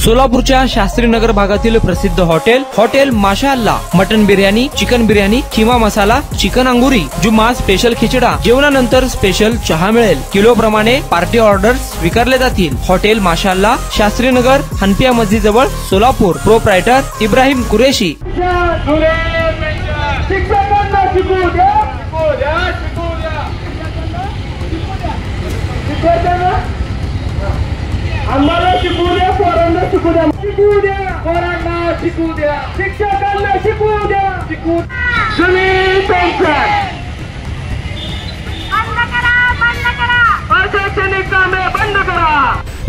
सोलापूरच्या शास्त्रीनगर भागातील प्रसिद्ध हॉटेल माशाअल्लाह मटन बिर्याणी, चिकन बिर्याणी, खिमा मसाला, चिकन अंगुरी, जुम्मा स्पेशल खिचडा, जेवणानंतर स्पेशल चहा मिळेल। किलो प्रमाणे पार्टी ऑर्डर्स स्वीकारले जातील। हॉटेल माशाअल्लाह, शास्त्रीनगर, हनपिया मस्जिद जवळ, सोलापूर। प्रोप्रायटर इब्राहिम कुरेशी। आम्हाला शिकू द्या, पोरांना शिकू द्या, शिकू द्या, पोरांना शिकू द्या, शिक्षकांना शिकू द्या, शिकू तुम्ही पेन्शन बंद करा, अशैक्षणिक कामे बंद करा।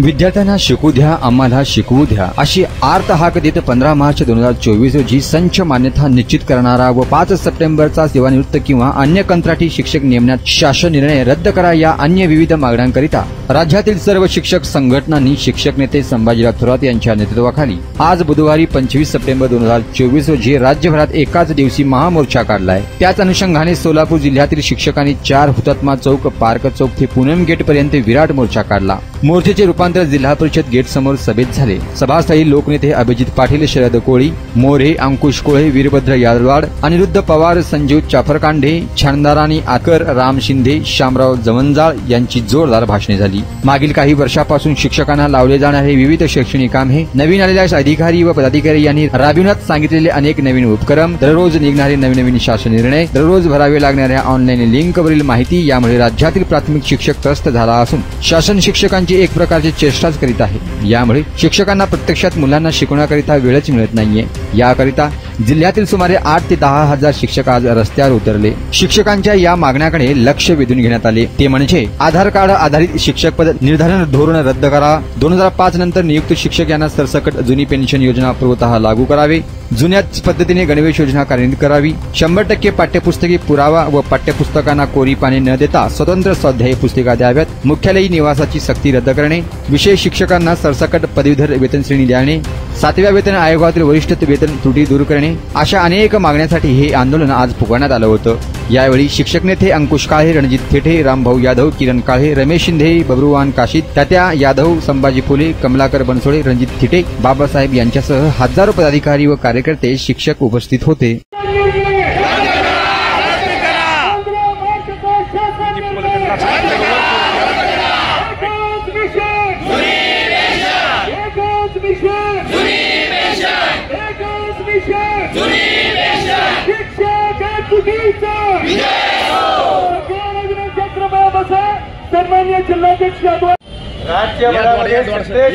विद्यार्थ्यांना शिकू द्या, आम्हाला शिकवू द्या अशी आर्त हाक देत 15 मार्च 2024 रोजी संच मान्यता निश्चित करणारा व 5 सप्टेंबरचा सेवानिवृत्त किंवा अन्य कंत्राटी शिक्षक नेमण्यात शासन निर्णय रद्द करा या अन्य विविध मागण्यांकरिता राज्यातील सर्व शिक्षक संघटनांनी शिक्षक नेते संभाजीराव थोरात यांच्या नेतृत्वाखाली आज बुधवारी 25 सप्टेंबर 2024 रोजी राज्यभरात एकाच दिवशी महामोर्चा काढलाय। त्याच अनुषंगाने सोलापूर जिल्ह्यातील शिक्षकांनी 4 हुतात्मा चौक, पार्क चौक ते पूनम गेट पर्यंत विराट मोर्चा काढला। मोर्चाचे रूपांतर जिल्हा परिषद गेट समोर सभेत झाले। सभास्थळी लोकनेते अभिजित पाटील, शरद कोळी, मोरे, अंकुश कोळे, वीरभद्र यादवाड, अनिरुद्ध पवार, संजीव चाफरकांडे, छानदारानी आकर, राम शिंदे, शामराव जवंजाळ यांची जोरदार भाषणे झाली। मागील काही वर्षापासून शिक्षकांना लावले जाणारे विविध शैक्षणिक कामे, नवीन आलेल्या अधिकारी व पदाधिकारी यांनी राबविण्यात सांगितलेले अनेक नवीन उपक्रम, दररोज निघणारे नवीन शासन निर्णय, दररोज भरावे लागणाऱ्या ऑनलाईन लिंकवरील माहिती यामुळे राज्यातील प्राथमिक शिक्षक त्रस्त झाला असून शासन शिक्षकांची एक प्रकारची चेष्टाच करीत आहे। यामुळे शिक्षकांना प्रत्यक्षात मुलांना शिकवण्याकरिता वेळच मिळत नाहीये। याकरिता जिल्ह्यातील सुमारे 8 ते 10 हजार शिक्षक आज रस्त्यावर उतरले। शिक्षकांच्या या मागण्याकडे लक्ष वेधून घेण्यात आले, ते म्हणजे आधार कार्ड आधारित शिक्षक पद निर्धारण धोरण रद्द करा, 2005 नंतर नियुक्त शिक्षक यांना सरसकट जुनी पेन्शन योजना पूर्वतः लागू करावे, जुन्याच पद्धतीने गणवेश योजना कार्यान्वित करावी, 100% पाठ्यपुस्तके पुरावा व पाठ्यपुस्तकांना कोरी पाने न देता स्वतंत्र स्वाध्याय पुस्तिका द्याव्यात, मुख्यालयी निवासाची सक्ती रद्द करणे, विषय शिक्षकांना सरसकट पदवीधर वेतन श्रेणी देणे, 7व्या वेतन आयोगातील वरिष्ठ वेतन त्रुटी दूर करणे अशा अनेक मागण्यासाठी हे आंदोलन आज पुकारण्यात आलं होतं। यावेळी शिक्षक नेते अंकुश काळे, रणजित थेटे, रामभाऊ यादव, किरण काळे, रमेश शिंदे, बबरूवान काशीद, तात्या यादव, संभाजी फुले, कमलाकर बनसोडे, रणजित थिटे, बाबासाहेब यांच्यासह हजारो पदाधिकारी व कार्यकर्ते शिक्षक उपस्थित होते। सन्माननीय जिल्हाध्यक्ष राज्यभरामध्ये सगळे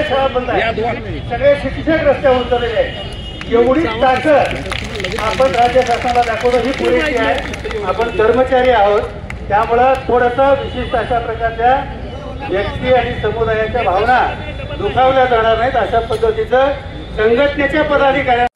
शाळा बंद आहेत, सगळे शिक्षक रस्त्यावर उतरलेले आहेत। एवढी ताकद आपण राज्य शासनाला दाखवणं ही पुरेशी आहे। आपण कर्मचारी आहोत, त्यामुळं थोडंसं विशिष्ट अशा प्रकारच्या व्यक्ती आणि समुदायाच्या भावना दुखावल्या जाणार नाहीत अशा पद्धतीचं संघटनेच्या पदाधिकाऱ्यांना